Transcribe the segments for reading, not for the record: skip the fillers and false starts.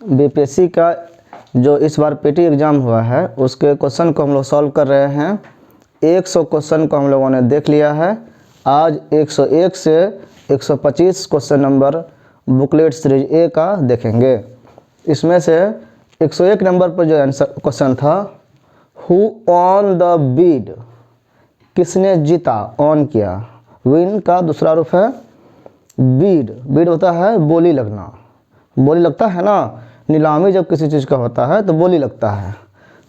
BPSC का जो इस बार पीटी एग्ज़ाम हुआ है उसके क्वेश्चन को हम लोग सॉल्व कर रहे हैं। 100 क्वेश्चन को हम लोगों ने देख लिया है। आज 101 से 125 question number booklet series A का देखेंगे। इसमें से 101 नंबर पर जो आंसर क्वेश्चन था, हु ऑन द बीड, किसने जीता, ऑन किया। विन का दूसरा रूप है बीड। बीड होता है बोली लगना, बोली लगता है ना। नीलामी जब किसी चीज़ का होता है तो बोली लगता है।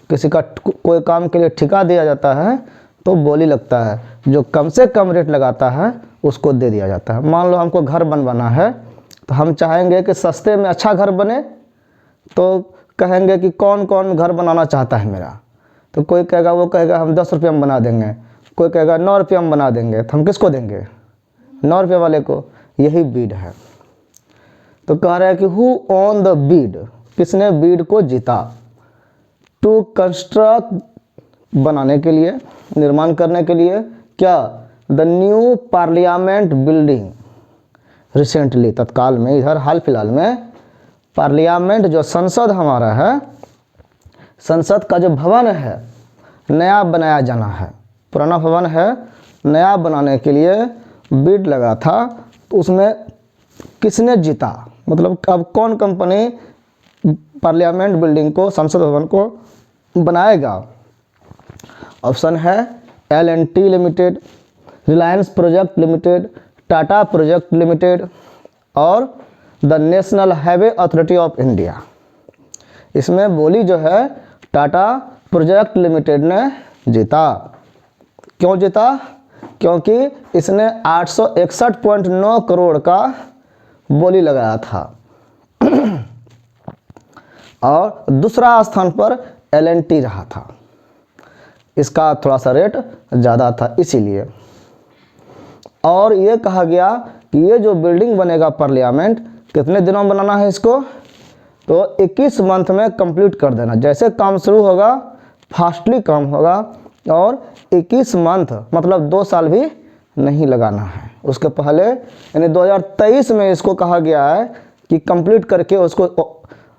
किसी का कोई काम के लिए ठेका दिया जाता है तो बोली लगता है। जो कम से कम रेट लगाता है उसको दे दिया जाता है। मान लो हमको घर बनवाना है तो हम चाहेंगे कि सस्ते में अच्छा घर बने, तो कहेंगे कि कौन कौन घर बनाना चाहता है मेरा। तो कोई कहेगा, वो कहेगा हम 10 रुपये में बना देंगे, कोई कहेगा 9 रुपये में बना देंगे। तो हम किसको देंगे? 9 रुपये वाले को। यही बीड है। तो कह रहा है कि हु ऑन द बीड, किसने बीड को जीता। टू कंस्ट्रक्ट, बनाने के लिए, निर्माण करने के लिए। क्या? The new parliament building. Recently, तत्काल में, इधर हाल फिलहाल में पार्लियामेंट जो संसद हमारा है, संसद का जो भवन है नया बनाया जाना है। पुराना भवन है, नया बनाने के लिए बिड लगा था। तो उसमें किसने जीता, मतलब अब कौन कंपनी पार्लियामेंट बिल्डिंग को, संसद भवन को बनाएगा। ऑप्शन है L&T limited, Reliance project limited, Tata project limited और the national highway authority of India. इसमें बोली जो है टाटा प्रोजेक्ट लिमिटेड ने जीता। क्यों जीता? क्योंकि इसने 861.9 करोड़ का बोली लगाया था। और दूसरा स्थान पर L&T रहा था। इसका थोड़ा सा रेट ज़्यादा था इसीलिए। और ये कहा गया कि ये जो बिल्डिंग बनेगा पार्लियामेंट, कितने दिनों में बनाना है इसको, तो 21 मंथ में कंप्लीट कर देना। जैसे काम शुरू होगा फास्टली काम होगा और 21 मंथ मतलब 2 साल भी नहीं लगाना है। उसके पहले यानी 2023 में इसको कहा गया है कि कंप्लीट करके उसको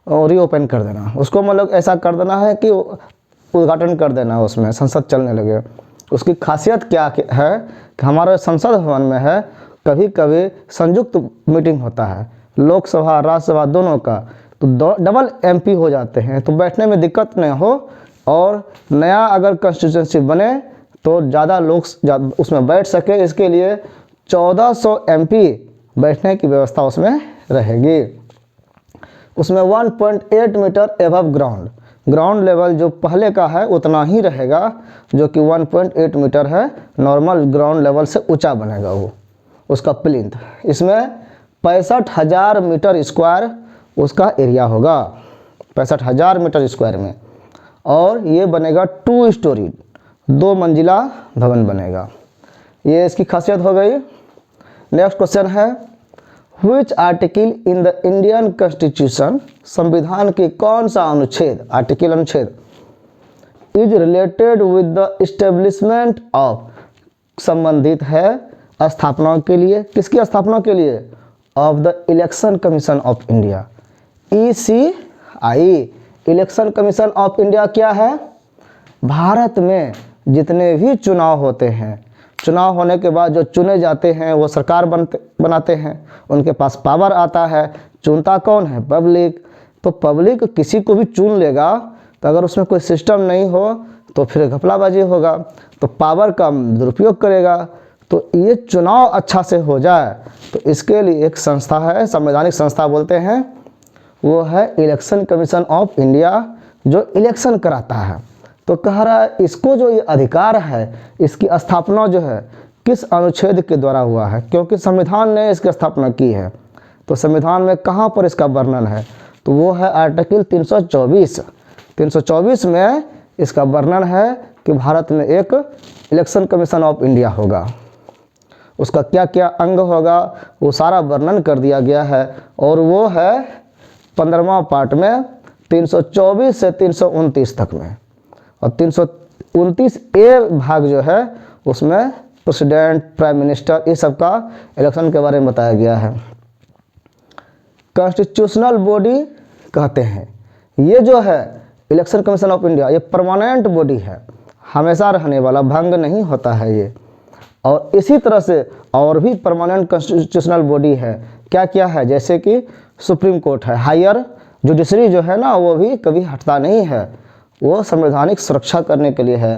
रीओपन कर देना। उसको मतलब ऐसा कर देना है कि उद्घाटन कर देना, उसमें संसद चलने लगे। उसकी खासियत क्या है कि हमारे संसद भवन में है कभी कभी संयुक्त मीटिंग होता है, लोकसभा राज्यसभा दोनों का, तो डबल MP हो जाते हैं, तो बैठने में दिक्कत नहीं हो। और नया अगर कॉन्स्टिट्यूंसी बने तो ज़्यादा लोग उसमें बैठ सके, इसके लिए 1400 MP बैठने की व्यवस्था उसमें रहेगी। उसमें 1.8 मीटर एबव ग्राउंड लेवल जो पहले का है उतना ही रहेगा, जो कि 1.8 मीटर है। नॉर्मल ग्राउंड लेवल से ऊंचा बनेगा वो, उसका प्लिंथ। इसमें 65,000 मीटर स्क्वायर उसका एरिया होगा, 65,000 मीटर स्क्वायर में। और ये बनेगा 2 स्टोरी, 2 मंजिला भवन बनेगा। ये इसकी खासियत हो गई। नेक्स्ट क्वेश्चन है, which article in the Indian constitution, संविधान की कौन सा अनुच्छेद, आर्टिकल अनुच्छेद, is related with the establishment of, संबंधित है स्थापना के लिए, किसकी स्थापना के लिए, of the election commission of India, ECI। Election commission of India क्या है? भारत में जितने भी चुनाव होते हैं, चुनाव होने के बाद जो चुने जाते हैं वो सरकार बनाते हैं, उनके पास पावर आता है। चुनता कौन है? पब्लिक। तो पब्लिक किसी को भी चुन लेगा, तो अगर उसमें कोई सिस्टम नहीं हो तो फिर घपलाबाजी होगा, तो पावर का दुरुपयोग करेगा। तो ये चुनाव अच्छा से हो जाए तो इसके लिए एक संस्था है, संवैधानिक संस्था बोलते हैं, वो है इलेक्शन कमीशन ऑफ इंडिया, जो इलेक्शन कराता है। तो कह रहा है इसको जो ये अधिकार है, इसकी स्थापना जो है किस अनुच्छेद के द्वारा हुआ है, क्योंकि संविधान ने इसकी स्थापना की है। तो संविधान में कहाँ पर इसका वर्णन है, तो वो है आर्टिकल 324। 324 में इसका वर्णन है कि भारत में एक इलेक्शन कमीशन ऑफ इंडिया होगा। उसका क्या क्या अंग होगा वो सारा वर्णन कर दिया गया है। और वो है 15वां पार्ट में 324 से 329 तक में। और 329A भाग जो है उसमें प्रेसिडेंट, प्राइम मिनिस्टर, ये सब का इलेक्शन के बारे में बताया गया है। कॉन्स्टिट्यूशनल बॉडी कहते हैं। ये जो है इलेक्शन कमीशन ऑफ इंडिया, ये परमानेंट बॉडी है, हमेशा रहने वाला, भंग नहीं होता है ये। और इसी तरह से और भी परमानेंट कॉन्स्टिट्यूशनल बॉडी है, क्या क्या है, जैसे कि सुप्रीम कोर्ट है, हायर जुडिशरी जो है ना, वो भी कभी हटता नहीं है, वो संवैधानिक सुरक्षा करने के लिए है।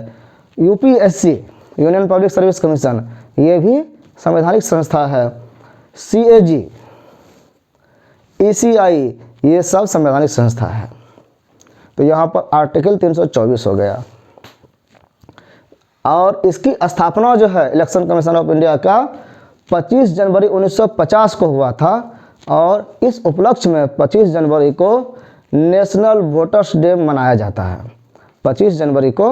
UPSC, union public service commission, ये भी संवैधानिक संस्था है। सीएजी, ईसीआई, ये सब संवैधानिक संस्था है। तो यहाँ पर आर्टिकल 324 हो गया। और इसकी स्थापना जो है इलेक्शन कमीशन ऑफ इंडिया का 25 जनवरी 1950 को हुआ था। और इस उपलक्ष्य में 25 जनवरी को नेशनल वोटर्स डे मनाया जाता है। 25 जनवरी को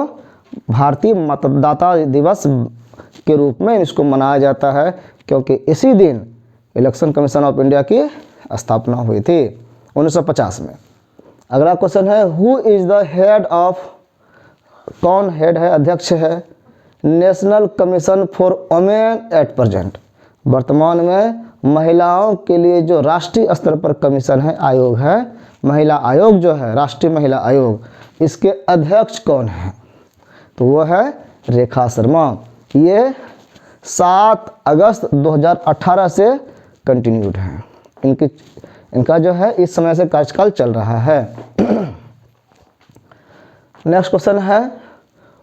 भारतीय मतदाता दिवस के रूप में इसको मनाया जाता है, क्योंकि इसी दिन इलेक्शन कमीशन ऑफ इंडिया की स्थापना हुई थी 1950 में। अगला क्वेश्चन है, who is the head of, कौन हेड है, अध्यक्ष है national commission for women at present. वर्तमान में महिलाओं के लिए जो राष्ट्रीय स्तर पर कमीशन है, आयोग है, महिला आयोग जो है, राष्ट्रीय महिला आयोग, इसके अध्यक्ष कौन है? तो वो है रेखा शर्मा। ये 7 अगस्त 2018 से कंटिन्यूड है, इनका जो है इस समय से कार्यकाल चल रहा है। नेक्स्ट क्वेश्चन है,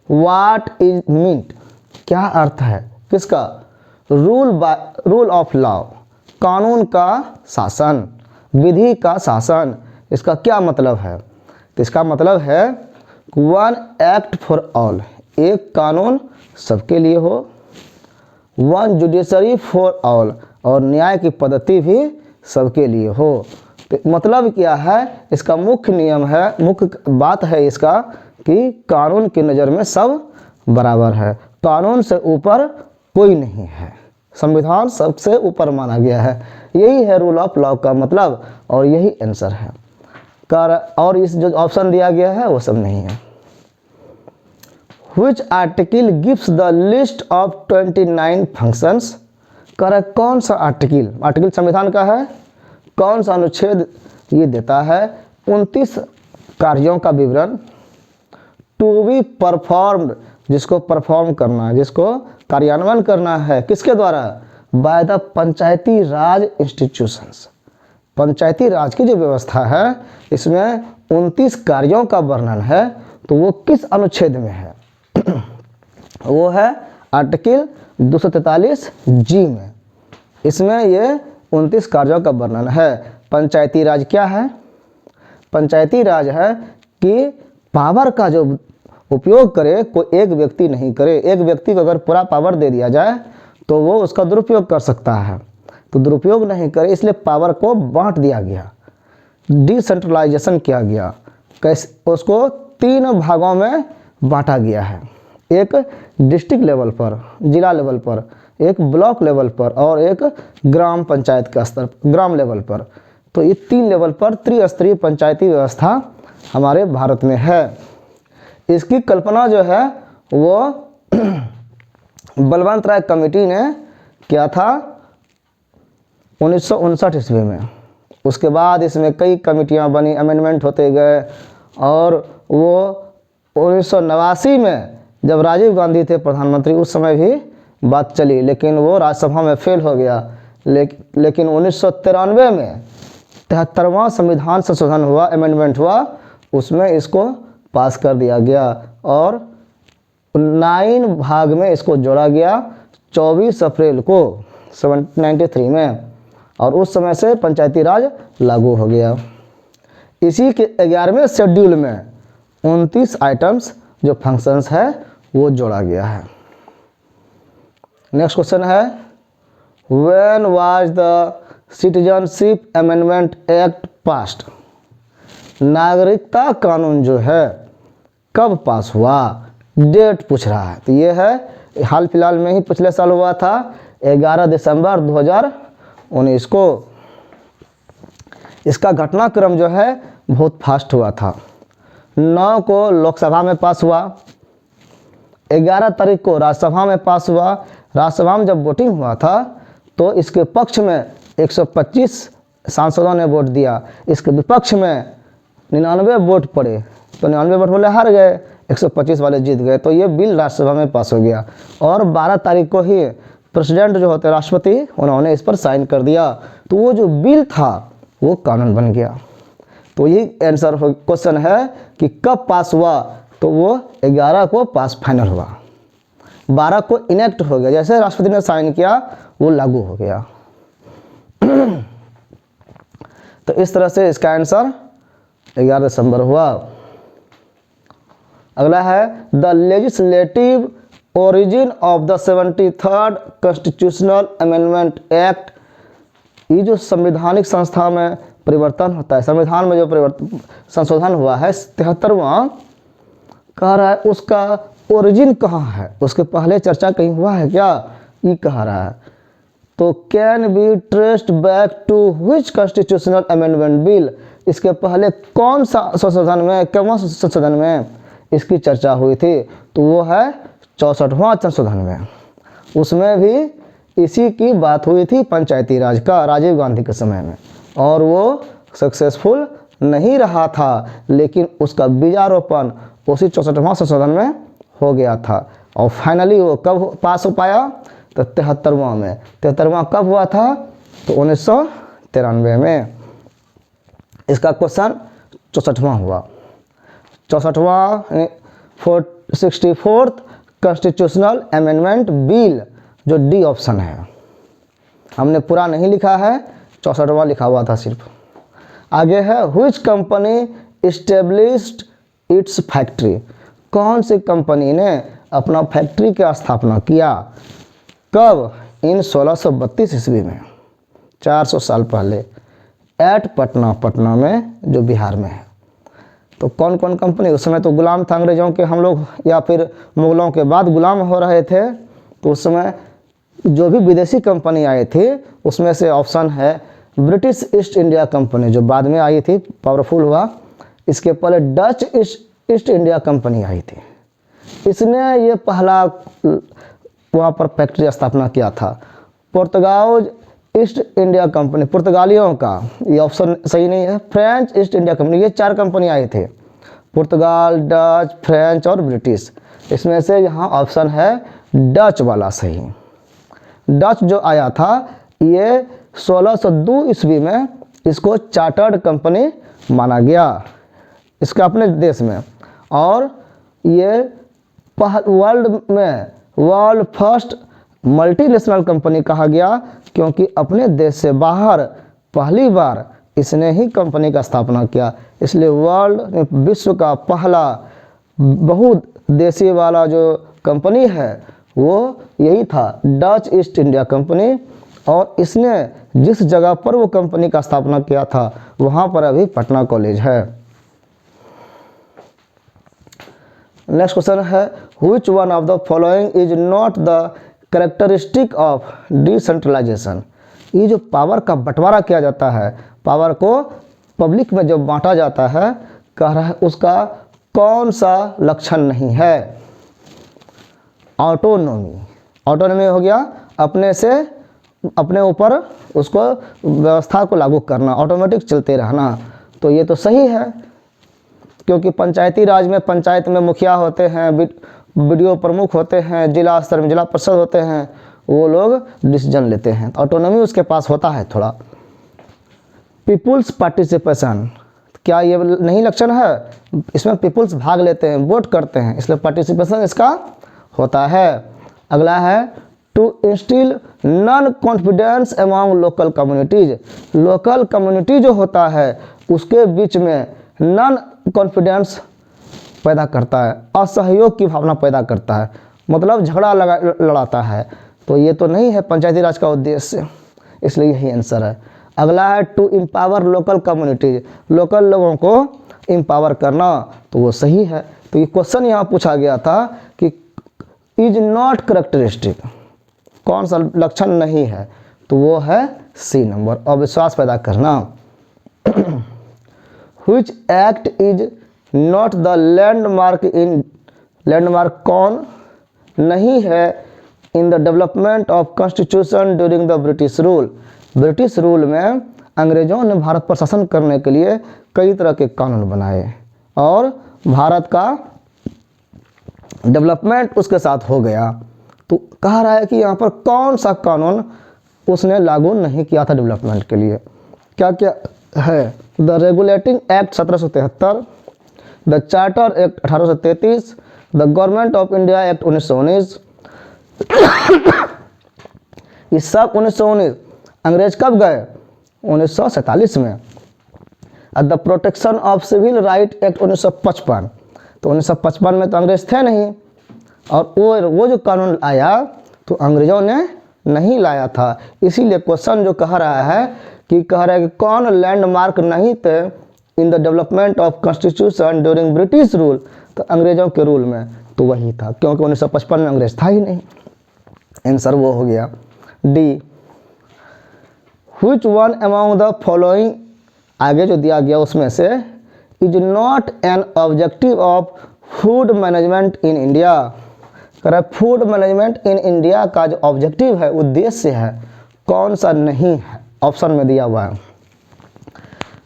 व्हाट इज मीन्ट, क्या अर्थ है किसका? रूल ऑफ लॉ, कानून का शासन, विधि का शासन, इसका क्या मतलब है? तो इसका मतलब है वन एक्ट फॉर ऑल, एक कानून सबके लिए हो, वन जुडिशरी फॉर ऑल, और न्याय की पद्धति भी सबके लिए हो। तो मतलब क्या है, इसका मुख्य नियम है, मुख्य बात है इसका कि कानून की नज़र में सब बराबर है, कानून से ऊपर कोई नहीं है, संविधान सबसे ऊपर माना गया है। यही है रूल ऑफ लॉ का मतलब, और यही आंसर है। और इस जो ऑप्शन दिया गया है वो सब नहीं है। Which article gives the list of 29 functions? कौन सा आर्टिकल संविधान का है, कौन सा अनुच्छेद ये देता है 29 कार्यों का विवरण, टू बी परफॉर्म्ड, जिसको परफॉर्म करना है, जिसको कार्यान्वयन करना है, किसके द्वारा? By the Panchayati Raj institutions. Panchayati Raj की जो व्यवस्था है इसमें 29 कार्यों का वर्णन है, तो वो किस अनुच्छेद में है? वो है आर्टिकल 243 जी में। इसमें ये 29 कार्यों का वर्णन है। पंचायती राज क्या है? पंचायती राज है कि पावर का जो उपयोग करे कोई एक व्यक्ति नहीं करे। एक व्यक्ति को अगर पूरा पावर दे दिया जाए तो वो उसका दुरुपयोग कर सकता है, तो दुरुपयोग नहीं करे, इसलिए पावर को बांट दिया गया, डिसेंट्रलाइजेशन किया गया। कैसे? उसको 3 भागों में बांटा गया है, एक डिस्ट्रिक्ट लेवल पर, जिला लेवल पर, एक ब्लॉक लेवल पर, और एक ग्राम पंचायत का स्तर, ग्राम लेवल पर। तो ये 3 लेवल पर त्रिस्तरीय पंचायती व्यवस्था हमारे भारत में है। इसकी कल्पना जो है वो बलवंत राय कमेटी ने किया था 1959 ईस्वी में। उसके बाद इसमें कई कमेटियां बनी, अमेंडमेंट होते गए, और वो 1989 में जब राजीव गांधी थे प्रधानमंत्री, उस समय भी बात चली, लेकिन वो राज्यसभा में फेल हो गया। लेकिन 1993 में 73वां संविधान संशोधन हुआ, अमेंडमेंट हुआ, उसमें इसको पास कर दिया गया और 9 भाग में इसको जोड़ा गया 24 अप्रैल को 1993 में, और उस समय से पंचायती राज लागू हो गया। इसी के 11वें शेड्यूल में 29 आइटम्स जो फंक्शंस है वो जोड़ा गया है। नेक्स्ट क्वेश्चन है, when was the citizenship amendment act passed? नागरिकता कानून जो है कब पास हुआ? डेट पूछ रहा है। तो ये है हाल फिलहाल में ही, पिछले साल हुआ था 11 दिसंबर 2019 को। इसका घटनाक्रम जो है बहुत फास्ट हुआ था। 9 को लोकसभा में पास हुआ, 11 तारीख को राज्यसभा में पास हुआ। राज्यसभा में जब वोटिंग हुआ था तो इसके पक्ष में 125 सांसदों ने वोट दिया, इसके विपक्ष में 99 वोट पड़े, तो 99 वोट वाले हार गए, 125 वाले जीत गए। तो ये बिल राज्यसभा में पास हो गया और 12 तारीख को ही प्रेसिडेंट जो होते हैं राष्ट्रपति, उन्होंने इस पर साइन कर दिया। तो वो जो बिल था वो कानून बन गया। तो यही आंसर क्वेश्चन है कि कब पास हुआ, तो वो 11 को पास फाइनल हुआ, 12 को इनेक्ट हो गया। जैसे राष्ट्रपति ने साइन किया वो लागू हो गया। तो इस तरह से इसका आंसर 11 दिसंबर हुआ। अगला है the legislative origin of the 73rd constitutional amendment act. ये जो संवैधानिक संस्था में परिवर्तन होता है, संविधान में जो संशोधन हुआ है 73वां, कह रहा है उसका ओरिजिन कहाँ है, उसके पहले चर्चा कहीं हुआ है क्या, ये कह रहा है। तो can be traced back to which constitutional amendment bill, इसके पहले कौन सा संशोधन में, कौन सा संशोधन में इसकी चर्चा हुई थी, तो वो है 64वां संशोधन में। उसमें भी इसी की बात हुई थी पंचायती राज का, राजीव गांधी के समय में, और वो सक्सेसफुल नहीं रहा था, लेकिन उसका बीजारोपण उसी 64वां संशोधन में हो गया था। और फाइनली वो कब पास हो पाया, तो 73वां में। 73वां कब हुआ था, तो 1993 में। इसका क्वेश्चन 64वां हुआ। 64वां 64th कॉन्स्टिट्यूशनल अमेंडमेंट बिल, जो डी ऑप्शन है, हमने पूरा नहीं लिखा है, 64वां लिखा हुआ था सिर्फ। आगे है which company established it's factory, कौन सी कंपनी ने अपना फैक्ट्री की स्थापना किया, कब, इन 1632 ईस्वी में, 400 साल पहले, एट पटना, पटना में जो बिहार में है। तो कौन कौन कंपनी, उस समय तो गुलाम था अंग्रेजों के हम लोग, या फिर मुगलों के बाद गुलाम हो रहे थे, तो उस समय जो भी विदेशी कंपनी आई थी उसमें से ऑप्शन है ब्रिटिश ईस्ट इंडिया कंपनी, जो बाद में आई थी, पावरफुल हुआ। इसके पहले डच ईस्ट इंडिया कंपनी आई थी, इसने ये पहला वहाँ पर फैक्ट्री स्थापना किया था। पुर्तगाल ईस्ट इंडिया कंपनी, पुर्तगालियों का, ये ऑप्शन सही नहीं है। फ्रेंच ईस्ट इंडिया कंपनी, ये 4 कंपनी आए थे, पुर्तगाल, डच, फ्रेंच और ब्रिटिश। इसमें से यहाँ ऑप्शन है डच वाला सही। डच जो आया था ये 1602 ईस्वी में इसको चार्टर्ड कंपनी माना गया इसका अपने देश में, और ये वर्ल्ड में वर्ल्ड फर्स्ट मल्टीनेशनल कंपनी कहा गया, क्योंकि अपने देश से बाहर पहली बार इसने ही कंपनी का स्थापना किया। इसलिए वर्ल्ड विश्व का पहला बहुत देशी वाला जो कंपनी है वो यही था, डच ईस्ट इंडिया कंपनी। और इसने जिस जगह पर वो कंपनी का स्थापना किया था वहाँ पर अभी पटना कॉलेज है। नेक्स्ट क्वेश्चन है which one of the following is not the characteristic of decentralisation. ये जो पावर का बंटवारा किया जाता है, पावर को पब्लिक में जब बांटा जाता है, कह रहा है उसका कौन सा लक्षण नहीं है। ऑटोनोमी, ऑटोनोमी हो गया अपने से अपने ऊपर उसको व्यवस्था को लागू करना, ऑटोमेटिक चलते रहना। तो ये तो सही है, क्योंकि पंचायती राज में पंचायत में मुखिया होते हैं, बीडीओ प्रमुख होते हैं, जिला स्तर में जिला परिषद होते हैं, वो लोग डिसीजन लेते हैं, तो ऑटोनॉमी उसके पास होता है थोड़ा। पीपुल्स पार्टिसिपेशन, क्या ये नहीं लक्षण है, इसमें पीपुल्स भाग लेते हैं, वोट करते हैं, इसलिए पार्टिसिपेशन इसका होता है। अगला है to instil non confidence among local communities. Local community जो होता है उसके बीच में नॉन कॉन्फिडेंस पैदा करता है, असहयोग की भावना पैदा करता है, मतलब झगड़ा लड़ाता है। तो ये तो नहीं है पंचायती राज का उद्देश्य, इसलिए यही आंसर है। अगला है to empower local communities, local लोगों को एम्पावर करना, तो वो सही है। तो ये क्वेश्चन यहाँ पूछा गया था कि इज नॉट कैरेक्टरिस्टिक, कौन सा लक्षण नहीं है, तो वो है सी नंबर, अविश्वास पैदा करना। Which act is not the landmark in, landmark कौन नहीं है in the development of constitution during the British rule. British rule में अंग्रेजों ने भारत पर शासन करने के लिए कई तरह के कानून बनाए और भारत का डेवलपमेंट उसके साथ हो गया। तो कह रहा है कि यहाँ पर कौन सा कानून उसने लागू नहीं किया था डेवलपमेंट के लिए। क्या क्या है? The regulating act 1773, the charter act 1833, the government of India act 1919। ये सब 1919। अंग्रेज कब गए? 1947 में। The protection of civil right act 1955। तो 1955 में तो अंग्रेज थे नहीं, और वो जो कानून आया तो अंग्रेजों ने नहीं लाया था। इसीलिए क्वेश्चन जो कह रहा है कि कौन लैंडमार्क नहीं थे in the development of constitution during British rule. तो अंग्रेजों के रूल में तो वही था, क्योंकि 1955 में अंग्रेज था ही नहीं। आंसर वो हो गया D. Which one among the following, आगे जो दिया गया उसमें से, is not an objective of food management in India. कह रहा है फूड मैनेजमेंट इन इंडिया का जो ऑब्जेक्टिव है, उद्देश्य है, कौन सा नहीं है? ऑप्शन में दिया हुआ है।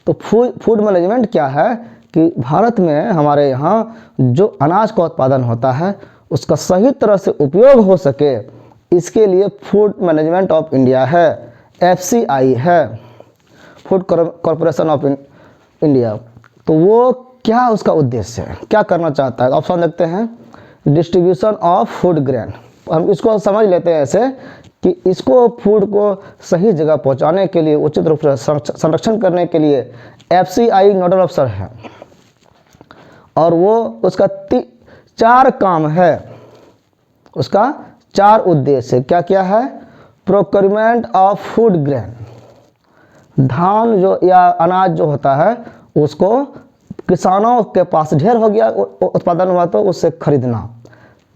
तो फूड मैनेजमेंट क्या है कि भारत में हमारे यहाँ जो अनाज का उत्पादन होता है उसका सही तरह से उपयोग हो सके, इसके लिए फूड मैनेजमेंट ऑफ इंडिया है, FCI है, फूड कॉरपोरेशन ऑफ इंडिया। तो वो क्या उसका उद्देश्य है, क्या करना चाहता है? ऑप्शन देखते हैं। डिस्ट्रीब्यूशन ऑफ फूड ग्रेन, हम इसको समझ लेते हैं ऐसे कि इसको फूड को सही जगह पहुंचाने के लिए, उचित रूप से संरक्षण करने के लिए FCI नोडल अफसर है, और वो उसका 4 काम है, उसका 4 उद्देश्य क्या क्या है? प्रोक्योरमेंट ऑफ फूड ग्रेन, धान जो या अनाज जो होता है उसको किसानों के पास ढेर हो गया, उत्पादन हुआ तो उससे खरीदना।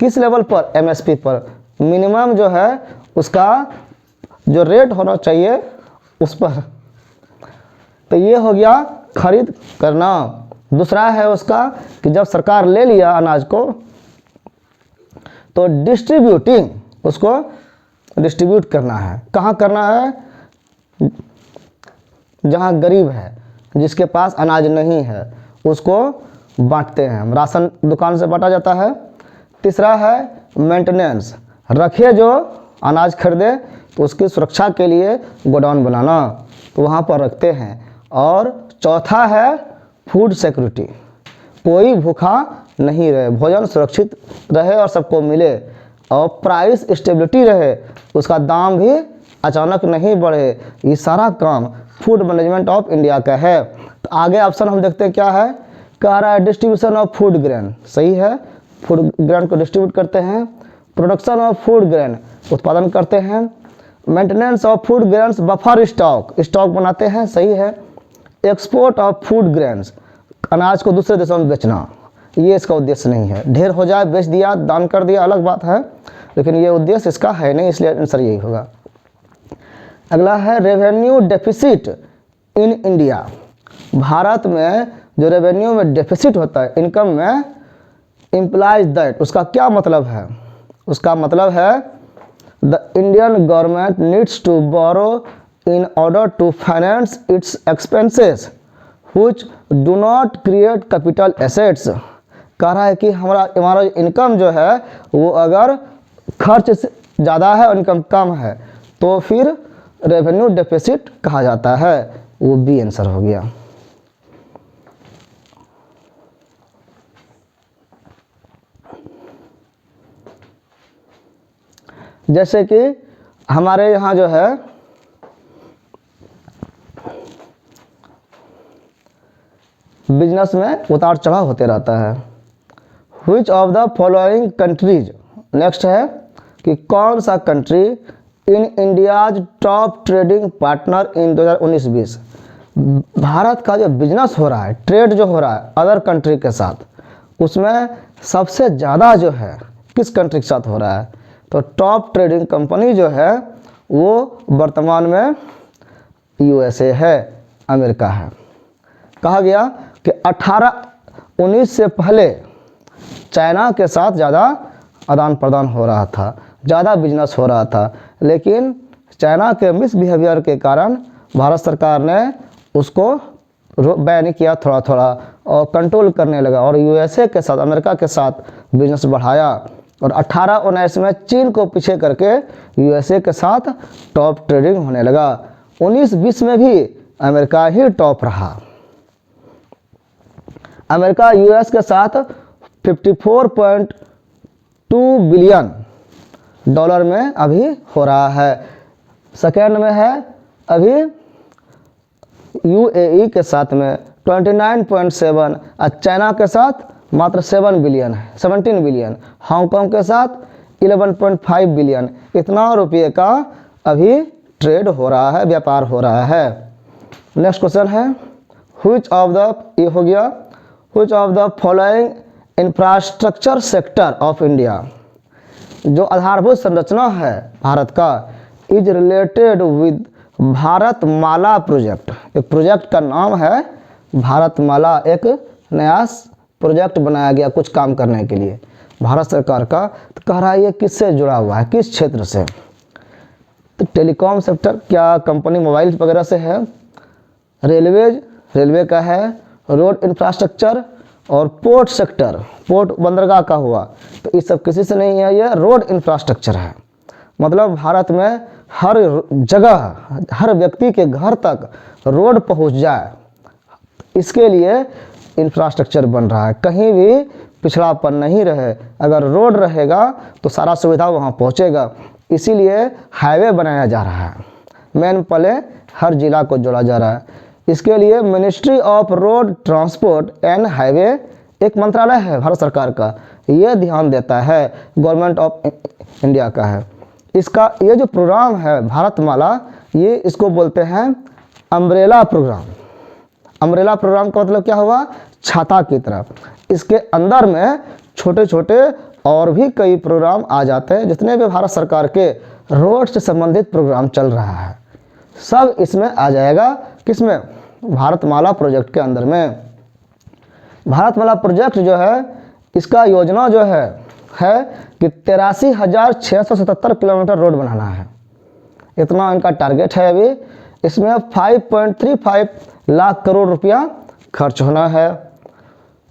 किस लेवल पर? MSP पर, मिनिमम जो है उसका जो रेट होना चाहिए उस पर। तो ये हो गया खरीद करना। दूसरा है उसका कि जब सरकार ले लिया अनाज को तो डिस्ट्रीब्यूटिंग, उसको डिस्ट्रीब्यूट करना है। कहाँ करना है? जहाँ गरीब है, जिसके पास अनाज नहीं है, उसको बांटते हैं हम, राशन दुकान से बांटा जाता है। तीसरा है मेंटेनेंस, रखे जो अनाज खरीदे तो उसकी सुरक्षा के लिए गोडाउन बनाना, तो वहाँ पर रखते हैं। और चौथा है फूड सिक्योरिटी, कोई भूखा नहीं रहे, भोजन सुरक्षित रहे और सबको मिले, और प्राइस स्टेबिलिटी रहे, उसका दाम भी अचानक नहीं बढ़े। ये सारा काम फूड मैनेजमेंट ऑफ इंडिया का है। तो आगे ऑप्शन हम देखते हैं क्या है। कह रहा है डिस्ट्रीब्यूशन ऑफ फूड ग्रेन, सही है, फूड ग्रेन को डिस्ट्रीब्यूट करते हैं। प्रोडक्शन ऑफ फूड ग्रेन, उत्पादन करते हैं। Maintenance of food grains, buffer stock बनाते हैं, सही है। एक्सपोर्ट ऑफ फूड ग्रेन्स, अनाज को दूसरे देशों में बेचना, ये इसका उद्देश्य नहीं है। ढेर हो जाए, बेच दिया, दान कर दिया, अलग बात है, लेकिन ये उद्देश्य इसका है नहीं, इसलिए आंसर यही होगा। अगला है revenue deficit in India. Bharat में जो रेवेन्यू में डेफिसिट होता है, इनकम में, इम्प्लाइज दैट, उसका क्या मतलब है? उसका मतलब है the Indian government needs to borrow in order to finance its expenses which do not create capital assets. कह रहा है कि हमारा इनकम जो है वो अगर खर्च ज़्यादा है और इनकम कम है तो फिर रेवेन्यू डेफिसिट कहा जाता है। वो बी आंसर हो गया। जैसे कि हमारे यहाँ जो है बिजनेस में उतार चढ़ाव होते रहता है। Which of the following countries, next है कि कौन सा country in India's top trading partner in 2019-20। Bharat का जो बिजनेस हो रहा है, ट्रेड जो हो रहा है अदर कंट्री के साथ, उसमें सबसे ज़्यादा जो है किस कंट्री के साथ हो रहा है? तो टॉप ट्रेडिंग कंपनी जो है वो वर्तमान में USA है, अमेरिका है। कहा गया कि 1819 से पहले चाइना के साथ ज़्यादा आदान प्रदान हो रहा था, ज़्यादा बिजनेस हो रहा था, लेकिन चाइना के मिसबिहेवियर के कारण भारत सरकार ने उसको बैन किया थोड़ा थोड़ा और कंट्रोल करने लगा, और यूएसए के साथ, अमेरिका के साथ बिजनेस बढ़ाया। और 18-19 में चीन को पीछे करके यूएसए के साथ टॉप ट्रेडिंग होने लगा। 19-20 में भी अमेरिका ही टॉप रहा। अमेरिका यूएस के साथ 54.2 बिलियन डॉलर में अभी हो रहा है। सेकेंड में है अभी यूएई के साथ में 29.7, और चाइना के साथ मात्र 17 बिलियन, हांगकांग के साथ 11.5 बिलियन। इतना रुपये का अभी ट्रेड हो रहा है, व्यापार हो रहा है। नेक्स्ट क्वेश्चन है व्हिच ऑफ द, ये हो गया, which of the following infrastructure sector of India, जो आधारभूत संरचना है भारत का, is related with Bharatmala project. एक प्रोजेक्ट का नाम है भारतमाला, एक नया प्रोजेक्ट बनाया गया कुछ काम करने के लिए भारत सरकार का। तो कह रहा है ये किससे जुड़ा हुआ है, किस क्षेत्र से? तो टेलीकॉम सेक्टर, क्या कंपनी मोबाइल वगैरह से है? रेलवेज, रेलवे का है। रोड इंफ्रास्ट्रक्चर और पोर्ट सेक्टर, पोर्ट बंदरगाह का हुआ, तो ये सब किसी से नहीं है, ये रोड इंफ्रास्ट्रक्चर है। मतलब भारत में हर जगह, हर व्यक्ति के घर तक रोड पहुंच जाए, इसके लिए इंफ्रास्ट्रक्चर बन रहा है। कहीं भी पिछड़ापन नहीं रहे, अगर रोड रहेगा तो सारा सुविधा वहां पहुंचेगा। इसीलिए हाईवे बनाया जा रहा है, मेन पले हर जिला को जोड़ा जा रहा है। इसके लिए ministry of road transport and highway एक मंत्रालय है भारत सरकार का, ये ध्यान देता है, गवर्नमेंट ऑफ इंडिया का है। इसका ये जो प्रोग्राम है भारतमाला, ये इसको बोलते हैं अम्ब्रेला प्रोग्राम। अम्ब्रेला प्रोग्राम का मतलब क्या हुआ? छाता की तरह। इसके अंदर में छोटे छोटे और भी कई प्रोग्राम आ जाते हैं। जितने भी भारत सरकार के रोड से संबंधित प्रोग्राम चल रहा है, सब इसमें आ जाएगा। किसमें? भारतमाला प्रोजेक्ट के अंदर में। भारतमाला प्रोजेक्ट जो है, इसका योजना जो है कि 83,677 किलोमीटर रोड बनाना है, इतना इनका टारगेट है। अभी इसमें 5.35 लाख करोड़ रुपया खर्च होना है।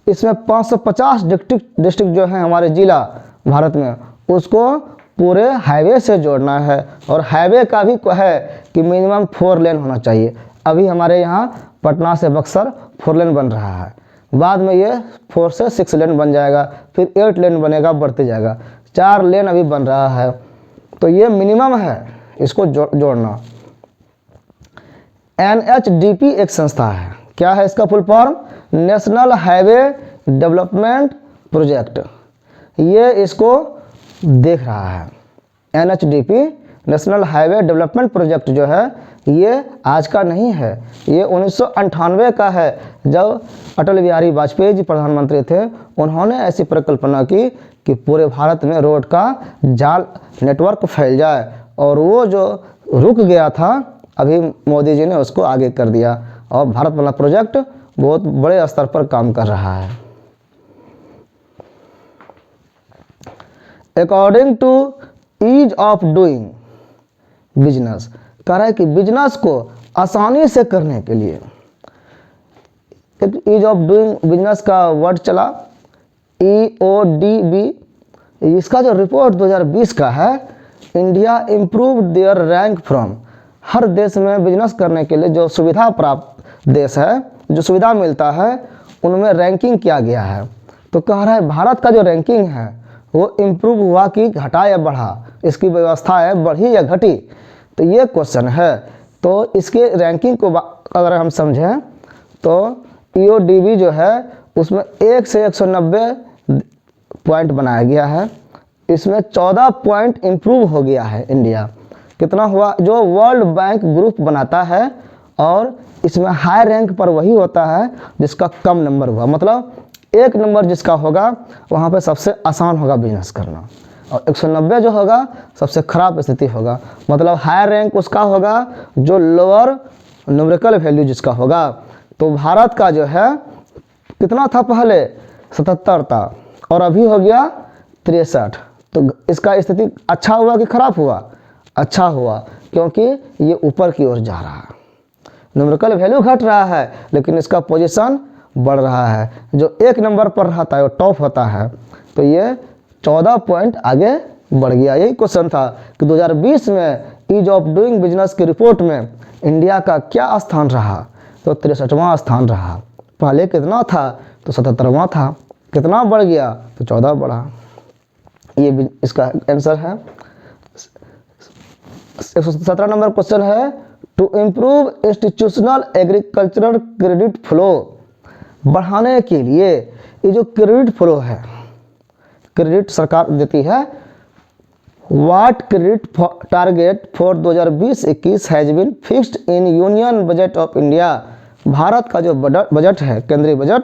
इसमें 550 डिस्ट्रिक्ट जो है हमारे जिला भारत में, उसको पूरे हाईवे से जोड़ना है। और हाईवे का भी है कि मिनिमम 4 लेन होना चाहिए। अभी हमारे यहाँ पटना से बक्सर 4 लेन बन रहा है, बाद में ये 4 से 6 लेन बन जाएगा, फिर 8 लेन बनेगा, बढ़ते जाएगा। 4 लेन अभी बन रहा है, तो ये मिनिमम है, इसको जोड़ना। NHDP एक संस्था है, क्या है इसका full form? National highway development project. ये इसको देख रहा है। NHDP national highway development project जो है, ये आज का नहीं है, ये 1998 का है। जब अटल बिहारी वाजपेयी जी प्रधानमंत्री थे, उन्होंने ऐसी परिकल्पना की कि पूरे भारत में रोड का जाल नेटवर्क फैल जाए, और वो जो रुक गया था, अभी मोदी जी ने उसको आगे कर दिया, और भारतमाला प्रोजेक्ट बहुत बड़े स्तर पर काम कर रहा है। According to ease of doing business, कह रहा है कि बिजनेस को आसानी से करने के लिए, एक ईज ऑफ डूइंग बिजनेस का वर्ड चला, EODB। इसका जो रिपोर्ट 2020 का है, India improve their rank from, हर देश में बिजनेस करने के लिए जो सुविधा प्राप्त देश है, जो सुविधा मिलता है, उनमें रैंकिंग किया गया है। तो कह रहा है भारत का जो रैंकिंग है वो इम्प्रूव हुआ कि घटा या बढ़ा, इसकी व्यवस्था है बढ़ी या घटी, तो ये क्वेश्चन है। तो इसके रैंकिंग को अगर हम समझें तो EODB जो है उसमें 1 से 190 पॉइंट बनाया गया है। इसमें 14 पॉइंट इम्प्रूव हो गया है इंडिया। कितना हुआ? जो वर्ल्ड बैंक ग्रुप बनाता है, और इसमें हाई रैंक पर वही होता है जिसका कम नंबर हुआ। मतलब 1 नंबर जिसका होगा वहाँ पे सबसे आसान होगा बिजनेस करना, और 190 जो होगा सबसे खराब स्थिति होगा। मतलब हाई रैंक उसका होगा जो लोअर न्यूमेरिकल वैल्यू जिसका होगा। तो भारत का जो है कितना था पहले? 77 था, और अभी हो गया 63। तो इसका स्थिति अच्छा हुआ कि खराब हुआ? अच्छा हुआ, क्योंकि ये ऊपर की ओर जा रहा है। न्यूमेरिकल वैल्यू घट रहा है लेकिन इसका पोजीशन बढ़ रहा है। जो 1 नंबर पर रहता है वो टॉप होता है, तो ये 14 पॉइंट आगे बढ़ गया। यही क्वेश्चन था कि 2020 में ईज ऑफ डूइंग बिजनेस की रिपोर्ट में इंडिया का क्या स्थान रहा, तो 63वां स्थान रहा। पहले कितना था, तो 77वां था। कितना बढ़ गया, तो 14 बढ़ा। ये इसका आंसर है। 117 नंबर क्वेश्चन है, to improve institutional agricultural credit flow, बढ़ाने के लिए ये जो क्रेडिट फ्लो है, क्रेडिट सरकार देती है, what credit target for 2020-21 has been fixed in union budget of India. भारत का जो बजट है, केंद्रीय बजट,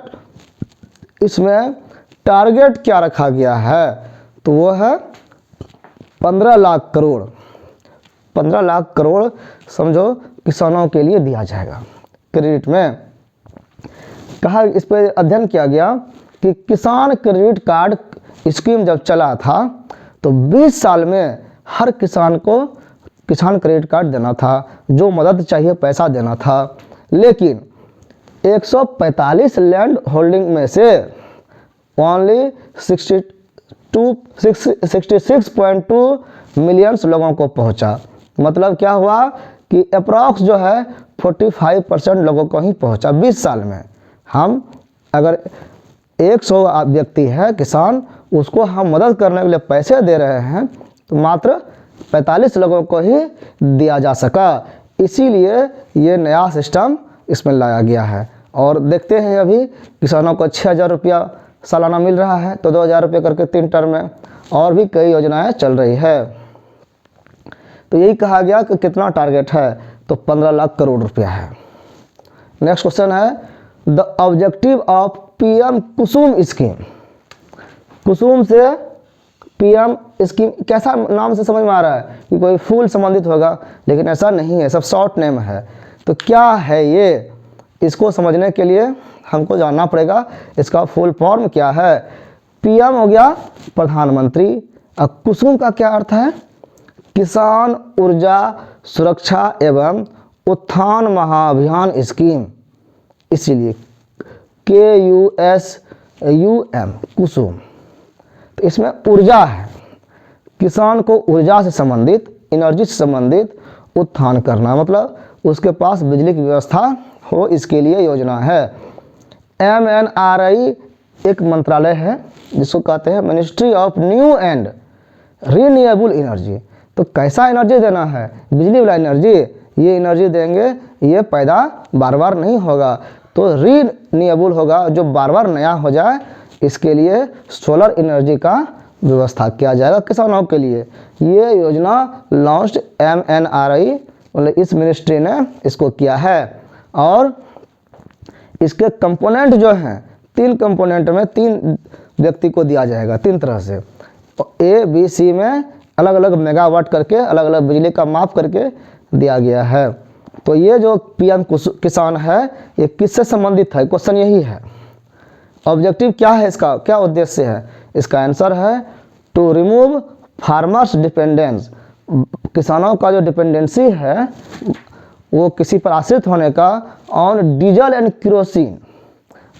इसमें टारगेट क्या रखा गया है, तो वो है 15 लाख करोड़। 15 लाख करोड़ समझो किसानों के लिए दिया जाएगा क्रेडिट में। कहा, इस पर अध्ययन किया गया कि किसान क्रेडिट कार्ड स्कीम जब चला था तो 20 साल में हर किसान को किसान क्रेडिट कार्ड देना था, जो मदद चाहिए पैसा देना था। लेकिन 145 लैंड होल्डिंग में से ओनली 66.2 मिलियंस लोगों को पहुंचा। मतलब क्या हुआ कि अप्रॉक्स जो है 45% लोगों को ही पहुंचा 20 साल में। हम अगर 100 व्यक्ति है किसान, उसको हम मदद करने के लिए पैसे दे रहे हैं, तो मात्र 45 लोगों को ही दिया जा सका। इसीलिए ये नया सिस्टम इसमें लाया गया है। और देखते हैं अभी किसानों को 6,000 रुपया सालाना मिल रहा है, तो 2,000 रुपये करके 3 टर्म में, और भी कई योजनाएं चल रही है। तो यही कहा गया कि कितना टारगेट है, तो 15 लाख करोड़ रुपया है। नेक्स्ट क्वेश्चन है, the objective of PM Kusum scheme. Kusum से पीएम स्कीम कैसा नाम से समझ में आ रहा है कि कोई फूल संबंधित होगा, लेकिन ऐसा नहीं है, सब शॉर्ट नेम है। तो क्या है ये, इसको समझने के लिए हमको जानना पड़ेगा इसका फुल फॉर्म क्या है। पीएम हो गया प्रधानमंत्री, और कुसुम का क्या अर्थ है, किसान ऊर्जा सुरक्षा एवं उत्थान महाअभियान स्कीम, इसीलिए KUSUM कुसुम। तो इसमें ऊर्जा है, किसान को ऊर्जा से संबंधित, एनर्जी से संबंधित उत्थान करना, मतलब उसके पास बिजली की व्यवस्था हो, इसके लिए योजना है। MNRI एक मंत्रालय है जिसको कहते हैं ministry of new and renewable energy. तो कैसा एनर्जी देना है, बिजली वाला एनर्जी, ये एनर्जी देंगे, ये पैदा बार बार नहीं होगा, तो रीन्यूएबल होगा, जो बार बार नया हो जाए। इसके लिए सोलर एनर्जी का व्यवस्था किया जाएगा किसानों के लिए। ये योजना लॉन्च्ड MNRI, मतलब इस मिनिस्ट्री ने इसको किया है। और इसके कंपोनेंट जो हैं, 3 कंपोनेंट में 3 व्यक्ति को दिया जाएगा 3 तरह से। ABC में अलग अलग मेगावाट करके, अलग अलग बिजली का माप करके दिया गया है। तो ये जो पीएम किसान है, ये किससे संबंधित है, क्वेश्चन यही है। ऑब्जेक्टिव क्या है इसका, क्या उद्देश्य है, इसका आंसर है टू रिमूव फार्मर्स डिपेंडेंस। किसानों का जो डिपेंडेंसी है वो किसी पर आश्रित होने का, ऑन डीजल एंड केरोसिन।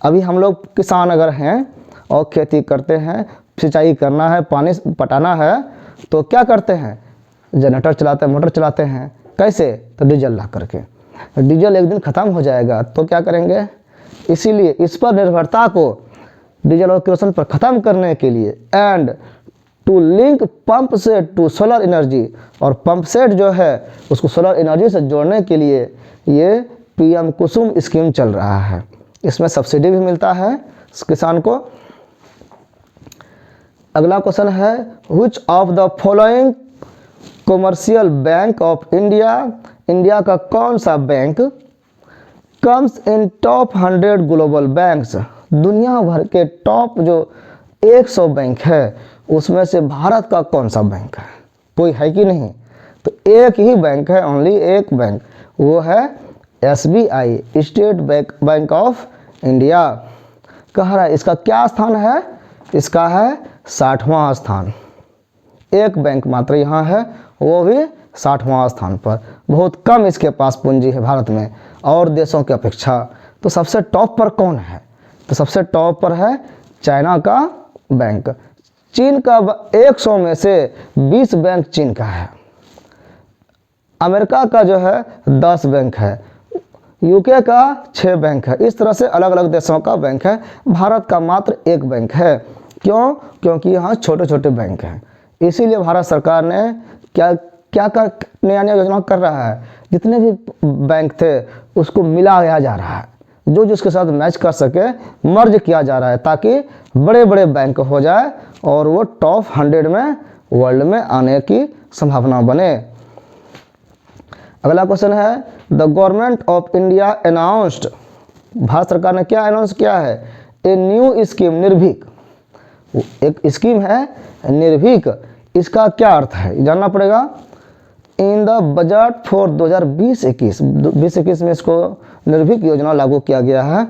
अभी हम लोग किसान अगर हैं और खेती करते हैं, सिंचाई करना है, पानी पटाना है, तो क्या करते हैं, जनरेटर चलाते हैं, मोटर चलाते हैं। कैसे, तो डीजल ला करके। डीजल एक दिन ख़त्म हो जाएगा तो क्या करेंगे, इसीलिए इस पर निर्भरता को डीजल और केरोसिन पर ख़त्म करने के लिए, and to link pump set to solar energy, और पंप सेट जो है उसको सोलर एनर्जी से जोड़ने के लिए ये पीएम कुसुम स्कीम चल रहा है। इसमें सब्सिडी भी मिलता है किसान को। अगला क्वेश्चन है, which of the following commercial bank of India, India का कौन सा bank comes in top 100 global banks. दुनिया भर के टॉप जो 100 बैंक है उसमें से भारत का कौन सा बैंक है, कोई है कि नहीं, तो एक ही बैंक है, ओनली एक बैंक, वो है SBI, state bank of India. कह रहा है इसका क्या स्थान है, इसका है 60वां स्थान। एक बैंक मात्र यहाँ है, वो भी 60वां स्थान पर। बहुत कम इसके पास पूंजी है भारत में, और देशों की अपेक्षा। तो सबसे टॉप पर कौन है? तो सबसे टॉप पर है चाइना का बैंक। चीन का 100 में से 20 बैंक चीन का है। अमेरिका का जो है 10 बैंक है। यूके का 6 बैंक है। इस तरह से अलग अलग देशों का बैंक है। भारत का मात्र 1 बैंक है। क्यों? क्योंकि यहाँ छोटे छोटे बैंक हैं। इसीलिए भारत सरकार ने क्या क्या कर नया नया योजना कर रहा है, जितने भी बैंक थे उसको मिलाया जा रहा है, जो जिसके साथ मैच कर सके मर्ज किया जा रहा है, ताकि बड़े बड़े बैंक हो जाए और वो टॉप 100 में वर्ल्ड में आने की संभावना बने। अगला क्वेश्चन है, the government of India announced, Bharat सरकार ने क्या अनाउंस किया है? ए न्यू स्कीम निर्भीक। एक स्कीम है निर्भीक, इसका क्या अर्थ है जानना पड़ेगा। इन द बजट फॉर 2020-21 में इसको निर्भीक योजना लागू किया गया है।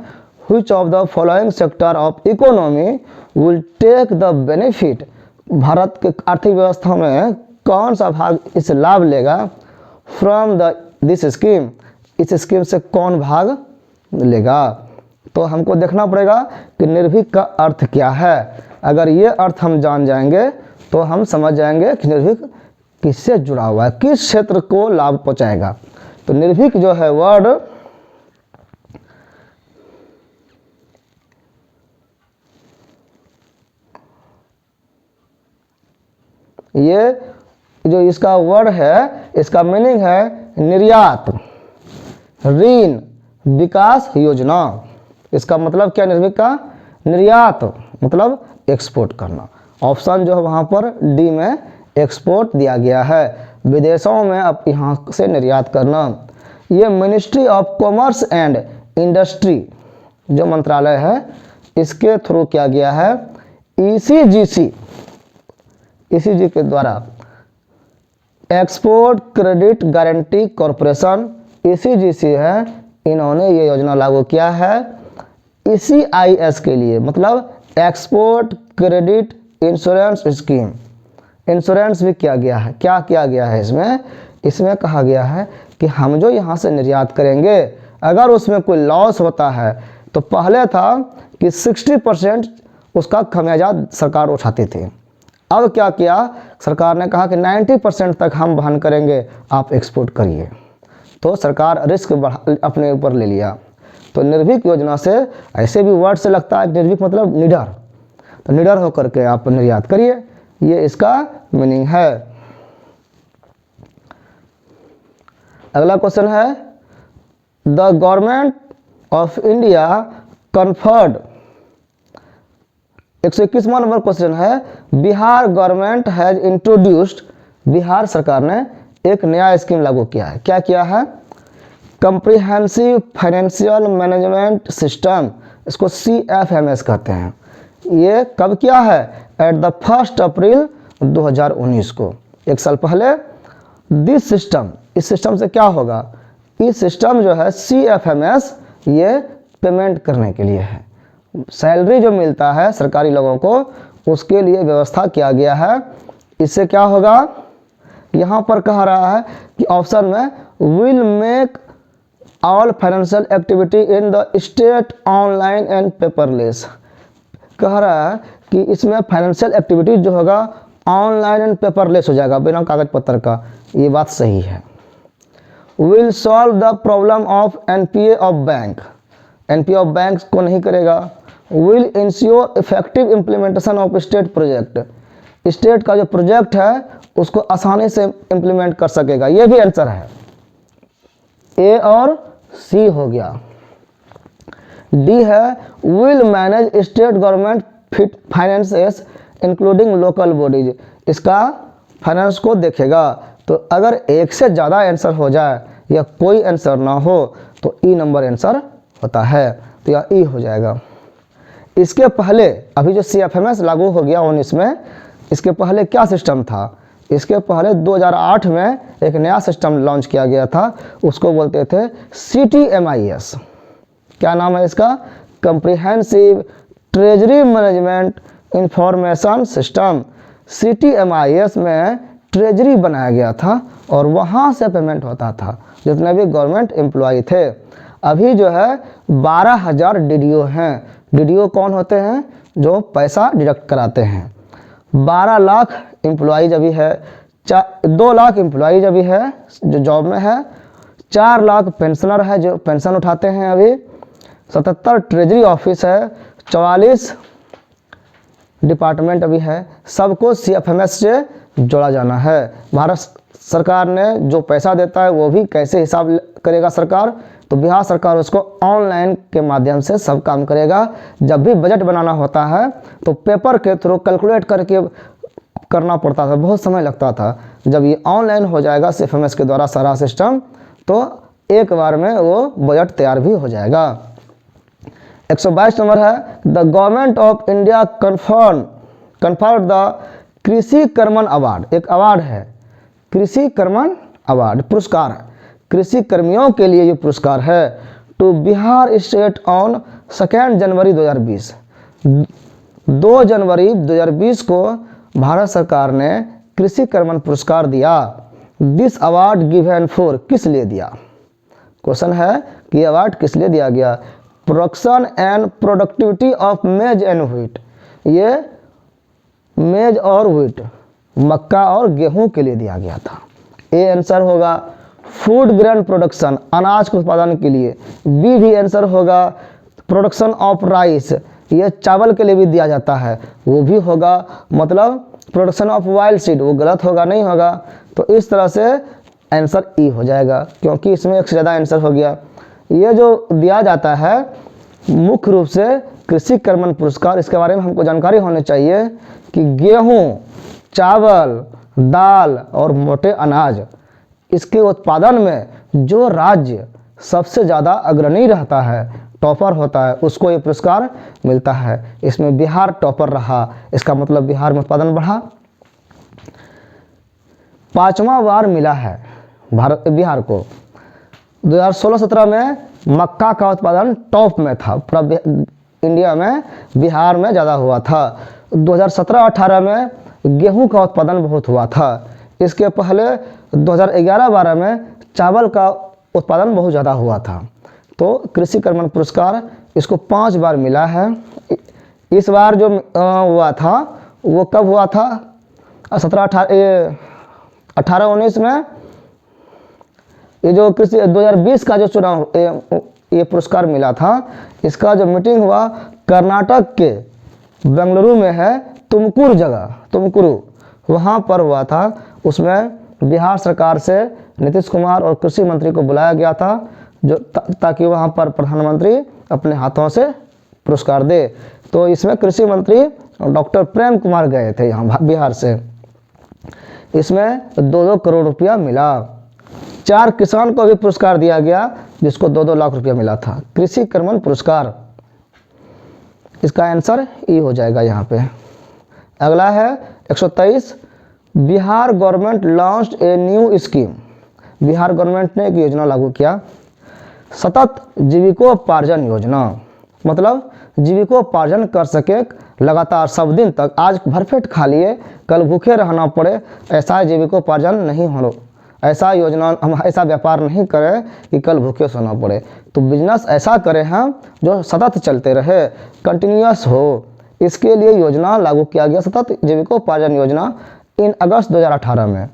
Which of the following sector of economy will take the benefit, भारत के आर्थिक व्यवस्था में कौन सा भाग इस लाभ लेगा? फ्रॉम दिस स्कीम, इस स्कीम से कौन भाग लेगा? तो हमको देखना पड़ेगा कि निर्भीक का अर्थ क्या है। अगर ये अर्थ हम जान जाएंगे तो हम समझ जाएंगे कि निर्भीक किससे जुड़ा हुआ है, किस क्षेत्र को लाभ पहुंचाएगा। तो निर्भीक जो है वर्ड, ये जो इसका वर्ड है इसका मीनिंग है निर्यात, ऋण, विकास योजना। इसका मतलब क्या निर्भीक का? निर्यात मतलब एक्सपोर्ट करना। ऑप्शन जो है वहाँ पर डी में एक्सपोर्ट दिया गया है, विदेशों में अब यहाँ से निर्यात करना। ये ministry of commerce and industry जो मंत्रालय है इसके थ्रू किया गया है। ईसीजी के द्वारा export credit guarantee corporation, ECG है, इन्होंने ये योजना लागू किया है। ECIS के लिए मतलब export credit insurance scheme, insurance भी किया गया है। क्या किया गया है इसमें कहा गया है कि हम जो यहाँ से निर्यात करेंगे अगर उसमें कोई लॉस होता है तो पहले था कि 60% उसका खमियाजा सरकार उठाती थी। अब क्या किया सरकार ने, कहा कि 90% तक हम वहन करेंगे, आप एक्सपोर्ट करिए। तो सरकार रिस्क अपने ऊपर ले लिया। तो निर्भीक योजना से ऐसे भी वर्ड से लगता है निर्भीक मतलब निडर, तो निडर होकर के आप निर्यात करिए, ये इसका मीनिंग है। अगला क्वेश्चन है, the government of India conferred, 121वां नंबर क्वेश्चन है, Bihar government has introduced, Bihar सरकार ने एक नया स्कीम लागू किया है। क्या किया है? कम्प्रिहेंसिव फाइनेंशियल मैनेजमेंट सिस्टम, इसको CFMS कहते हैं। ये कब किया है? एट द 1 अप्रैल 2019 को, एक साल पहले। दिस सिस्टम, इस सिस्टम से क्या होगा? इस सिस्टम जो है CFMS ये पेमेंट करने के लिए है, सैलरी जो मिलता है सरकारी लोगों को उसके लिए व्यवस्था किया गया है। इससे क्या होगा? यहाँ पर कह रहा है कि ऑप्शन में will make all financial activity in the state online and paperless, कह रहा है कि इसमें फाइनेंशियल एक्टिविटी जो होगा ऑनलाइन एंड पेपरलेस हो जाएगा, बिना कागज पत्र का। ये बात सही है। Will solve the problem of NPA of bank, NPA of bank को नहीं करेगा। Will ensure effective implementation of state project, state का जो प्रोजेक्ट है उसको आसानी से इम्प्लीमेंट कर सकेगा। ये भी आंसर है, A और C हो गया। डी है, will manage state government finances including local bodies, इसका फाइनेंस को देखेगा। तो अगर एक से ज़्यादा आंसर हो जाए या कोई आंसर ना हो तो ई नंबर आंसर होता है, तो यह ई हो जाएगा। इसके पहले अभी जो CFMS लागू हो गया 19 में, इसके पहले क्या सिस्टम था? इसके पहले 2008 में एक नया सिस्टम लॉन्च किया गया था, उसको बोलते थे CTMIS। क्या नाम है इसका? Comprehensive treasury management information system. CTMIS में ट्रेजरी बनाया गया था और वहाँ से पेमेंट होता था जितने भी गवर्नमेंट एम्प्लॉय थे। अभी जो है 12,000 डीडीओ हैं। डीडीओ कौन होते हैं? जो पैसा डिडक्ट कराते हैं। 12 लाख एम्प्लॉयज़ अभी है, 2 लाख एम्प्लॉयज़ अभी है जो जॉब में है, 4 लाख पेंशनर है जो पेंशन उठाते हैं अभी, 77 ट्रेजरी ऑफिस है, 44 डिपार्टमेंट अभी है। सबको CFMS से जोड़ा जाना है। भारत सरकार ने जो पैसा देता है वो भी कैसे हिसाब करेगा सरकार? तो बिहार सरकार उसको ऑनलाइन के माध्यम से सब काम करेगा। जब भी बजट बनाना होता है तो पेपर के थ्रू कैलकुलेट करके करना पड़ता था, बहुत समय लगता था। जब ये ऑनलाइन हो जाएगा CFMS के द्वारा सारा सिस्टम, तो एक बार में वो बजट तैयार भी हो जाएगा। 122 नंबर है, the government of India conferred the कृषि कर्मण अवार्ड। एक अवार्ड है कृषि कर्मण अवार्ड, पुरस्कार है, कृषि कर्मियों के लिए ये पुरस्कार है। टू बिहार स्टेट ऑन 2 जनवरी 2020। 2 जनवरी 2020 को भारत सरकार ने कृषि कर्मण पुरस्कार दिया। दिस अवार्ड गिवन फॉर, किस लिए दिया? क्वेश्चन है कि अवार्ड किस लिए दिया गया? प्रोडक्शन एंड प्रोडक्टिविटी ऑफ मेज एंड व्हीट। ये मेज और व्हीट, मक्का और गेहूं के लिए दिया गया था। ए आंसर होगा फूड ग्रेन प्रोडक्शन, अनाज के उत्पादन के लिए। बी भी आंसर होगा प्रोडक्शन ऑफ राइस, ये चावल के लिए भी दिया जाता है, वो भी होगा। मतलब प्रोडक्शन ऑफ वाइल्ड सीड, वो गलत होगा, नहीं होगा। तो इस तरह से आंसर ई हो जाएगा, क्योंकि इसमें एक से ज़्यादा आंसर हो गया। ये जो दिया जाता है मुख्य रूप से कृषि कर्मण पुरस्कार, इसके बारे में हमको जानकारी होनी चाहिए कि गेहूँ, चावल, दाल और मोटे अनाज, इसके उत्पादन में जो राज्य सबसे ज़्यादा अग्रणी रहता है, टॉपर होता है, उसको ये पुरस्कार मिलता है। इसमें बिहार टॉपर रहा, इसका मतलब बिहार में उत्पादन बढ़ा। 5वां बार मिला है बिहार को। 2016-17 में मक्का का उत्पादन टॉप में था, पूरा इंडिया में बिहार में ज़्यादा हुआ था। 2017-18 में गेहूं का उत्पादन बहुत हुआ था। इसके पहले 2011-12 में चावल का उत्पादन बहुत ज़्यादा हुआ था। तो कृषि कर्मण पुरस्कार इसको 5 बार मिला है। इस बार जो हुआ था वो कब हुआ था? 18-19 में। ये जो कृषि 2020 का जो चुनाव ये पुरस्कार मिला था, इसका जो मीटिंग हुआ कर्नाटक के बेंगलुरु में है, तुमकुर जगह, तुमकुरु, वहाँ पर हुआ था। उसमें बिहार सरकार से नीतीश कुमार और कृषि मंत्री को बुलाया गया था, जो ताकि वहाँ पर प्रधानमंत्री अपने हाथों से पुरस्कार दे। तो इसमें कृषि मंत्री डॉक्टर प्रेम कुमार गए थे यहाँ बिहार से। इसमें 2-2 करोड़ रुपया मिला। 4 किसान को भी पुरस्कार दिया गया, जिसको 2-2 लाख रुपया मिला था। कृषि कर्मण पुरस्कार, इसका आंसर ई हो जाएगा यहाँ पे। अगला है 123, Bihar government launched a new scheme. Bihar government ने एक योजना लागू किया, सतत जीविकोपार्जन योजना। मतलब जीविकोपार्जन कर सके लगातार सब दिन तक, आज भरपेट खा लिए कल भूखे रहना पड़े, ऐसा जीविकोपार्जन नहीं हो, ऐसा योजना हम ऐसा व्यापार नहीं करें कि कल भूखे सोना पड़े। तो बिजनेस ऐसा करें हम जो सतत चलते रहे, कंटिन्यूअस हो। इसके लिए योजना लागू किया गया, सतत जीविकोपार्जन योजना, इन अगस्त 2018 में।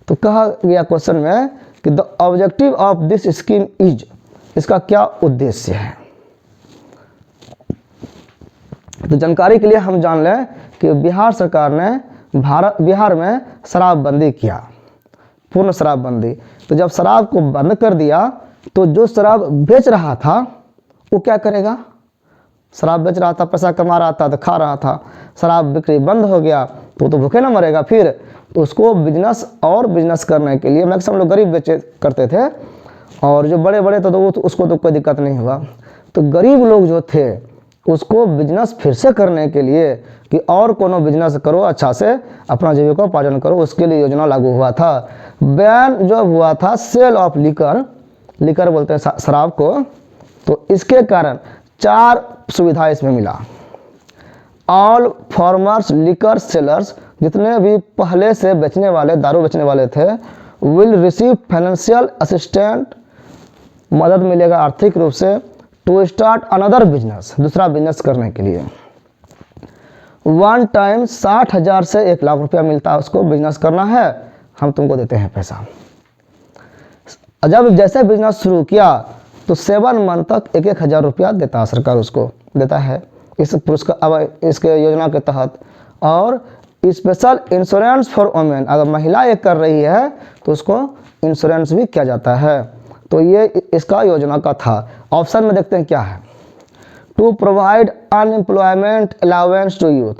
तो कहा गया क्वेश्चन में कि the objective of this scheme is, इसका क्या उद्देश्य है? तो जानकारी के लिए हम जान लें कि बिहार सरकार ने बिहार में शराबबंदी किया, पूर्ण शराबबंदी। तो जब शराब को बंद कर दिया तो जो शराब बेच रहा था वो क्या करेगा? शराब बेच रहा था, पैसा कमा रहा था, तो खा रहा था, शराब बिक्री बंद हो गया तो भूखे ना मरेगा फिर। तो उसको बिजनेस करने के लिए मैक्सिमम लोग गरीब बेचे करते थे, और जो बड़े बड़े थे तो उसको तो कोई दिक्कत नहीं हुआ। तो गरीब लोग जो थे उसको बिजनेस फिर से करने के लिए कि और कोनो बिजनेस करो, अच्छा से अपना जीविकोपार्जन करो, उसके लिए योजना लागू हुआ था। बैन जो हुआ था सेल ऑफ लिकर बोलते हैं शराब को, तो इसके कारण 4 सुविधा इसमें मिला। ऑल फॉर्मर्स लिकर सेलर्स, जितने भी पहले से बेचने वाले, दारू बेचने वाले थे, विल रिसीव फाइनेंशियल असिस्टेंट मदद मिलेगा आर्थिक रूप से टू स्टार्ट अनदर बिजनेस, दूसरा बिजनेस करने के लिए। वन टाइम 60,000 से 1,00,000 रुपया मिलता है, उसको बिजनेस करना है, हम तुमको देते हैं पैसा। जब जैसे बिजनेस शुरू किया तो 7 मंथ तक 1,000 रुपया देता है सरकार, उसको देता है इस पुरस्कार अब इसके योजना के तहत। और स्पेशल इंश्योरेंस फॉर वुमेन, अगर महिला ये कर रही है तो उसको इंश्योरेंस भी किया जाता है। तो ये इसका योजना का था। ऑप्शन में देखते हैं क्या है। To provide unemployment allowance to youth,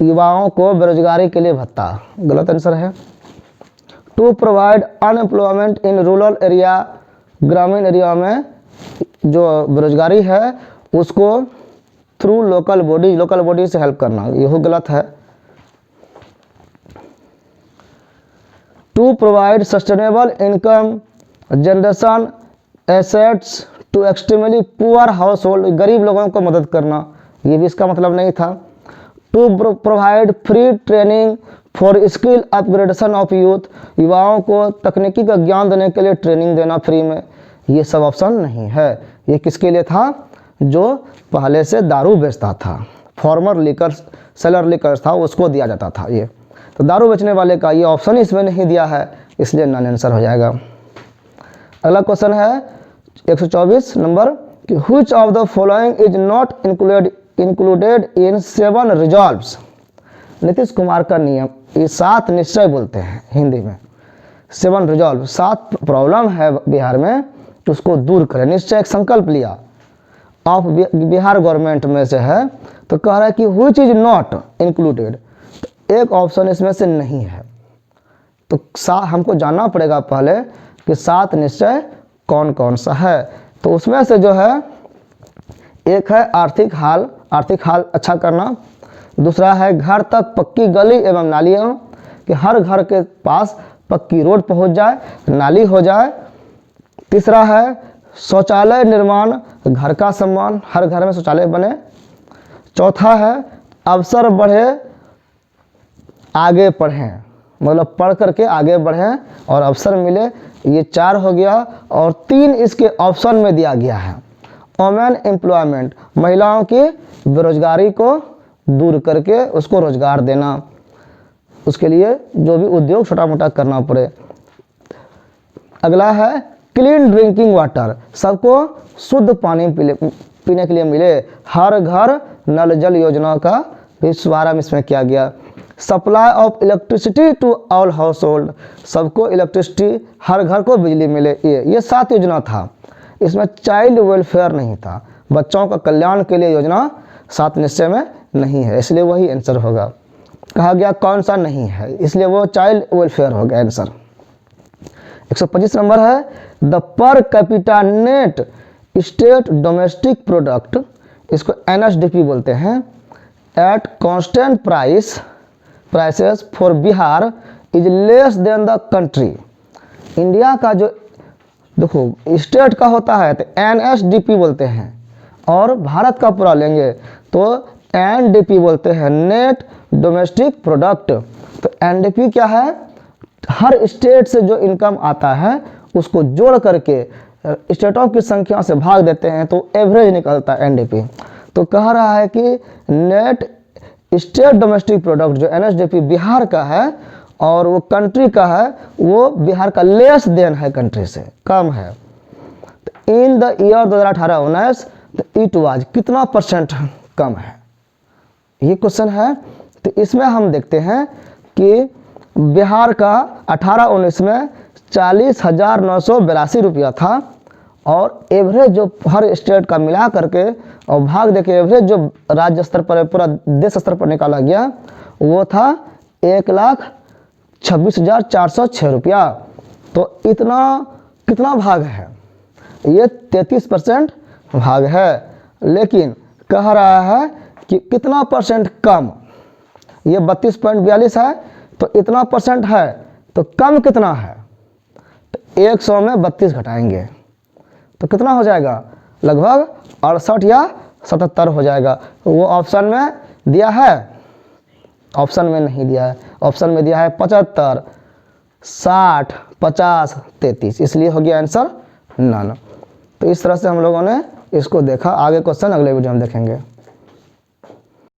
युवाओं को बेरोजगारी के लिए भत्ता, गलत आंसर है। To provide unemployment in rural area, ग्रामीण एरिया में जो बेरोजगारी है उसको थ्रू लोकल बॉडी से हेल्प करना, यह गलत है। To provide sustainable income generation assets to extremely poor household, गरीब लोगों को मदद करना, ये भी इसका मतलब नहीं था। To provide free training for skill upgradation of youth, युवाओं को तकनीकी का ज्ञान देने के लिए ट्रेनिंग देना फ्री में, ये सब ऑप्शन नहीं है। ये किसके लिए था? जो पहले से दारू बेचता था, फॉर्मर लिकर सेलर लिकर था, उसको दिया जाता था ये। तो दारू बेचने वाले का ये ऑप्शन इसमें नहीं दिया है, इसलिए नॉन आंसर हो जाएगा। अगला क्वेश्चन है 124 नंबर कि which of the following is not included in 7 resolves. Nitish Kumar का नियम, ये 7 निश्चय बोलते हैं हिंदी में। 7 रिजॉल्व, 7 प्रॉब्लम है बिहार में, उसको दूर करें। निश्चय एक संकल्प लिया ऑफ बिहार गवर्नमेंट में से है, तो कह रहा है कि व्हिच इज नॉट इंक्लूडेड, तो एक ऑप्शन इसमें से नहीं है। तो हमको जानना पड़ेगा पहले कि 7 निश्चय कौन कौन सा है। तो उसमें से जो है एक है आर्थिक हाल अच्छा करना, दूसरा है घर तक पक्की गली एवं नालियाँ, कि हर घर के पास पक्की रोड पहुंच जाए, नाली हो जाए। तीसरा है शौचालय निर्माण, घर का सम्मान, हर घर में शौचालय बने। चौथा है अवसर बढ़े, आगे पढ़ें, मतलब पढ़ करके आगे बढ़ें और अवसर मिले, ये 4 हो गया। और 3 इसके ऑप्शन में दिया गया है। वुमेन एम्प्लॉयमेंट, महिलाओं की बेरोजगारी को दूर करके उसको रोजगार देना, उसके लिए जो भी उद्योग छोटा मोटा करना पड़े। अगला है क्लीन ड्रिंकिंग वाटर, सबको शुद्ध पानी पीने के लिए मिले, हर घर नल जल योजना का भी शुभारंभ इसमें किया गया। Supply of electricity to all household, सबको इलेक्ट्रिसिटी, हर घर को बिजली मिले, ये 7 योजना था। इसमें चाइल्ड वेलफेयर नहीं था, बच्चों का कल्याण के लिए योजना 7 निश्चय में नहीं है, इसलिए वही आंसर होगा। कहा गया कौन सा नहीं है, इसलिए वो चाइल्ड वेलफेयर हो गया आंसर। 125 नंबर है the per capita net state domestic product, इसको NSDP बोलते हैं, at constant prices for Bihar is less than the country. India का जो देखो स्टेट का होता है तो NSDP बोलते हैं, और भारत का पूरा लेंगे तो NDP बोलते हैं, नेट डोमेस्टिक प्रोडक्ट। तो NDP क्या है? हर स्टेट से जो इनकम आता है उसको जोड़ करके स्टेटों की संख्या से भाग देते हैं तो एवरेज निकलता है NDP। तो कह रहा है कि नेट स्टेट डोमेस्टिक प्रोडक्ट जो NSDP बिहार का है और वो कंट्री का है, वो बिहार का लेस देन है, कंट्री से कम है। तो in the year 2018-19 it was, कितना % कम है, ये क्वेश्चन है। तो इसमें हम देखते हैं कि बिहार का 18-19 में 40,982 रुपया था, और एवरेज जो हर स्टेट का मिला करके और भाग देके एवरेज जो राज्य स्तर पर पूरा देश स्तर पर निकाला गया वो था 1,26,406 रुपया। तो इतना कितना भाग है? ये 33% भाग है। लेकिन कह रहा है कि कितना % कम, ये 32.42 है, तो इतना % है, तो कम कितना है? तो 100 में 32 घटाएंगे तो कितना हो जाएगा? लगभग 68 या 77 हो जाएगा। वो ऑप्शन में दिया है, ऑप्शन में नहीं दिया है, ऑप्शन में दिया है 75, 60, 50, 33, इसलिए हो गया आंसर ना। तो इस तरह से हम लोगों ने इसको देखा। आगे क्वेश्चन अगले वीडियो में देखेंगे।